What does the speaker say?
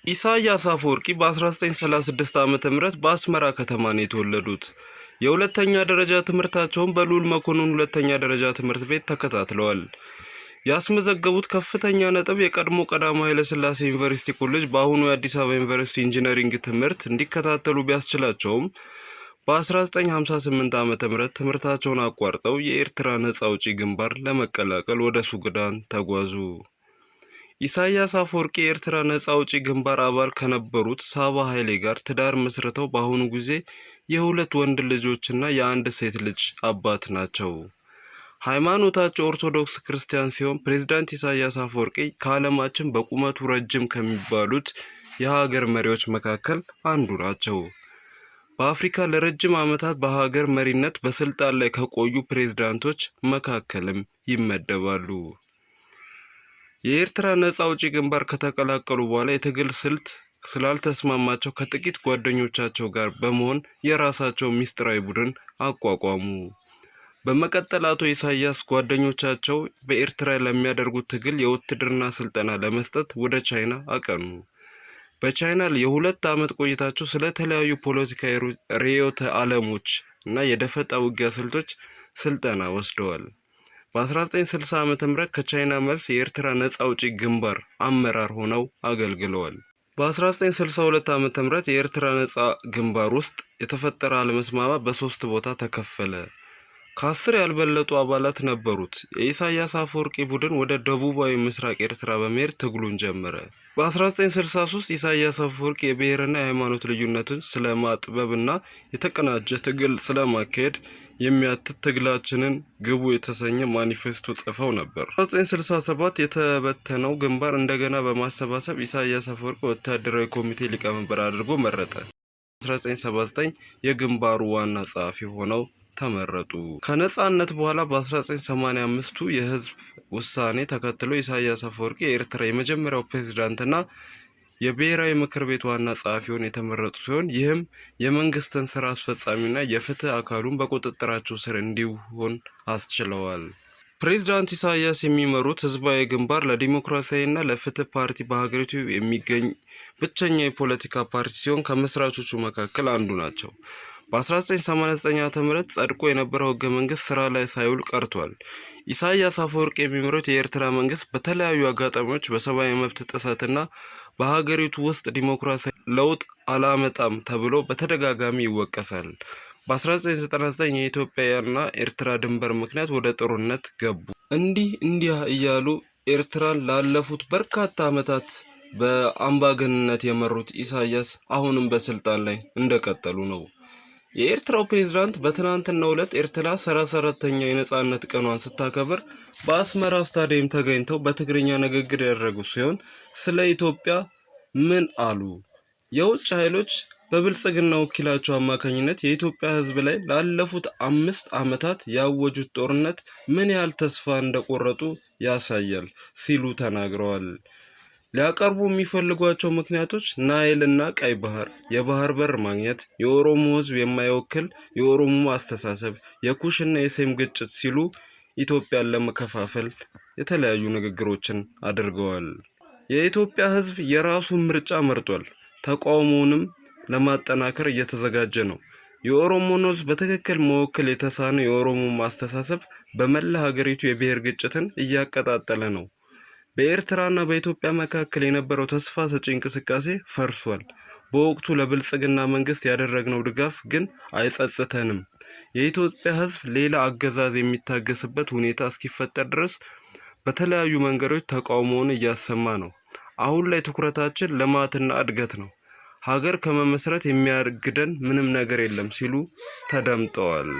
ኢሳያስ አፈወርቂ በ1936 ዓ.ም በአስመራ ከተማ ነው የተወለዱት። የሁለተኛ ደረጃ ትምህርታቸውን በልዑል መኮንን ሁለተኛ ደረጃ ትምህርት ቤት ተከታትለዋል። ያስመዘገቡት ከፍተኛ ነጥብ የቀድሞ ቀዳማዊ ኃይለ ሥላሴ ዩኒቨርሲቲ ኮሌጅ በአሁኑ የአዲስ አበባ ዩኒቨርሲቲ ኢንጂነሪንግ ትምህርት እንዲከታተሉ ቢያስችላቸውም በ1958 ዓ.ም ትምህርታቸውን አቋርጠው የኤርትራ ነጻ አውጪ ግንባር ለመቀላቀል ወደ ሱዳን ተጓዙ። ኢሳያስ አፈወርቂ የኤርትራ ነጻ አውጪ ግንባር አባል ከነበሩት ሳባ ኃይሌ ጋር ትዳር መስርተው በአሁኑ ጊዜ የሁለት ወንድ ልጆችና የአንድ ሴት ልጅ አባት ናቸው። ሃይማኖታቸው ኦርቶዶክስ ክርስቲያን ሲሆን ፕሬዝዳንት ኢሳያስ አፈወርቂ ከዓለማችን በቁመቱ ረጅም ከሚባሉት የሀገር መሪዎች መካከል አንዱ ናቸው። በአፍሪካ ለረጅም ዓመታት በሀገር መሪነት በስልጣን ላይ ከቆዩ ፕሬዝዳንቶች መካከልም ይመደባሉ። የኤርትራ ነጻ አውጪ ግንባር ከተቀላቀሉ በኋላ የትግል ስልት ስላልተስማማቸው ከጥቂት ጓደኞቻቸው ጋር በመሆን የራሳቸው ሚስጥራዊ ቡድን አቋቋሙ። በመቀጠል አቶ ኢሳያስ ጓደኞቻቸው በኤርትራ ለሚያደርጉት ትግል የውትድርና ስልጠና ለመስጠት ወደ ቻይና አቀኑ። በቻይና የሁለት ዓመት ቆይታቸው ስለተለያዩ ፖለቲካዊ ርዕዮተ ዓለሞች እና የደፈጣ ውጊያ ስልቶች ስልጠና ወስደዋል። በ1960 ዓ.ም ከቻይና መልስ የኤርትራ ነጻ አውጪ ግንባር አመራር ሆነው አገልግለዋል። በ1962 ዓ.ም የኤርትራ ነጻ ግንባር ውስጥ የተፈጠረ አለመስማማት በሶስት ቦታ ተከፈለ። ከ10 ያልበለጡ አባላት ነበሩት። የኢሳያስ አፈወርቂ ቡድን ወደ ደቡባዊ ምስራቅ ኤርትራ በመሄድ ትግሉን ጀመረ። በ1963 ኢሳያስ አፈወርቂ የብሔርና የሃይማኖት ልዩነትን ስለማጥበብና የተቀናጀ ትግል ስለማካሄድ የሚያትት ትግላችንን ግቡ የተሰኘ ማኒፌስቶ ጽፈው ነበር። በ1967 የተበተነው ግንባር እንደገና በማሰባሰብ ኢሳያስ አፈወርቂ ወታደራዊ ኮሚቴ ሊቀመንበር አድርጎ መረጠ። 1979 የግንባሩ ዋና ጸሐፊ ሆነው ተመረጡ። ከነጻነት በኋላ በ1985ቱ የህዝብ ውሳኔ ተከትሎ ኢሳያስ አፈወርቂ የኤርትራ የመጀመሪያው ፕሬዝዳንትና የብሔራዊ ምክር ቤት ዋና ጸሐፊውን የተመረጡ ሲሆን ይህም የመንግስትን ስራ አስፈጻሚና የፍትህ አካሉን በቁጥጥራቸው ስር እንዲሆን አስችለዋል። ፕሬዝዳንት ኢሳያስ የሚመሩት ህዝባዊ ግንባር ለዲሞክራሲያዊና ለፍትህ ፓርቲ በሀገሪቱ የሚገኝ ብቸኛ የፖለቲካ ፓርቲ ሲሆን ከመስራቾቹ መካከል አንዱ ናቸው። በ1989 ዓ.ም ጸድቆ የነበረው ህገ መንግስት ስራ ላይ ሳይውል ቀርቷል። ኢሳያስ አፈወርቂ የሚመሩት የኤርትራ መንግስት በተለያዩ አጋጣሚዎች በሰብአዊ መብት ጥሰትና በሀገሪቱ ውስጥ ዲሞክራሲያዊ ለውጥ አላመጣም ተብሎ በተደጋጋሚ ይወቀሳል። በ1999 የኢትዮጵያና ኤርትራ ድንበር ምክንያት ወደ ጦርነት ገቡ። እንዲህ እያሉ ኤርትራን ላለፉት በርካታ ዓመታት በአምባገነንነት የመሩት ኢሳያስ አሁንም በስልጣን ላይ እንደቀጠሉ ነው። የኤርትራው ፕሬዝዳንት በትናንትናው ዕለት ኤርትራ 34ኛ የነጻነት ቀኗን ስታከብር በአስመራ ስታዲየም ተገኝተው በትግርኛ ንግግር ያደረጉ ሲሆን ስለ ኢትዮጵያ ምን አሉ? የውጭ ኃይሎች በብልጽግና ወኪላቸው አማካኝነት የኢትዮጵያ ህዝብ ላይ ላለፉት 5 ዓመታት ያወጁት ጦርነት ምን ያህል ተስፋ እንደቆረጡ ያሳያል ሲሉ ተናግረዋል። ሊያቀርቡ የሚፈልጓቸው ምክንያቶች ናይል እና ቀይ ባህር፣ የባህር በር ማግኘት፣ የኦሮሞ ህዝብ የማይወክል የኦሮሞ አስተሳሰብ፣ የኩሽና የሴም ግጭት ሲሉ ኢትዮጵያን ለመከፋፈል የተለያዩ ንግግሮችን አድርገዋል። የኢትዮጵያ ህዝብ የራሱን ምርጫ መርጧል። ተቃውሞውንም ለማጠናከር እየተዘጋጀ ነው። የኦሮሞን ህዝብ በትክክል መወከል የተሳነ የኦሮሞ አስተሳሰብ በመላ ሀገሪቱ የብሔር ግጭትን እያቀጣጠለ ነው። በኤርትራና በኢትዮጵያ መካከል የነበረው ተስፋ ሰጪ እንቅስቃሴ ፈርሷል። በወቅቱ ለብልጽግና መንግስት ያደረግነው ድጋፍ ግን አይጸጽተንም። የኢትዮጵያ ህዝብ ሌላ አገዛዝ የሚታገስበት ሁኔታ እስኪፈጠር ድረስ በተለያዩ መንገዶች ተቃውሞውን እያሰማ ነው። አሁን ላይ ትኩረታችን ልማትና እድገት ነው። ሀገር ከመመስረት የሚያግደን ምንም ነገር የለም ሲሉ ተደምጠዋል።